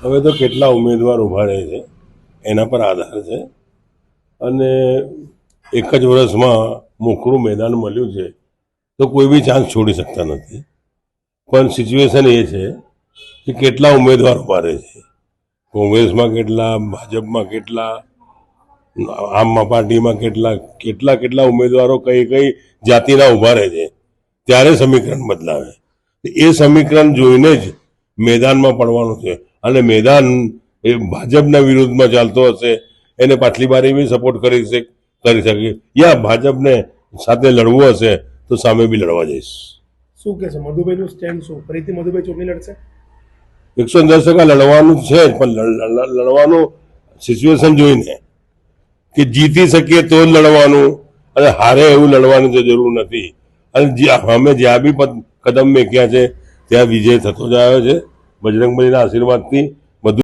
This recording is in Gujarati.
હવે તો કેટલા ઉમેદવાર ઊભા રહે છે એના પર આધાર છે અને એક જ વર્ષમાં મોખરું મેદાન મળ્યું છે તો કોઈ બી ચાન્સ છોડી શકતા નથી. પણ સિચ્યુએશન એ છે કે કેટલા ઉમેદવાર ઊભા રહે છે, કોંગ્રેસમાં કેટલા, ભાજપમાં કેટલા, આમ પાર્ટીમાં કેટલા કેટલા કેટલા ઉમેદવારો કઈ કઈ જાતિના ઊભા રહે છે, ત્યારે સમીકરણ બદલાવે. એ સમીકરણ જોઈને જ મેદાનમાં પડવાનું છે. અને મેદાન એ ભાજપના વિરુદ્ધમાં ચાલતો હશે એને પાછલી બારી બી સપોર્ટ કરી શકે, યા ભાજપને સાથે લડવું હશે તો સામે બી લડવા જઈશ. શું કે છે મધુભાઈનું સ્ટેન્ડ શું? ફરીથી મધુભાઈ ચૂંટણી લડશે? 110% લડવાનું છે જ, પણ લડવાનું સિચ્યુએશન જોઈને કે જીતી શકીએ તો જ લડવાનું, અને હારે એવું લડવાની તો જરૂર નથી. અને અમે જ્યાં બી કદમ મેક્યા છે ત્યાં વિજય થતો જ આવ્યો છે બજરંગબલીના આશીર્વાદથી.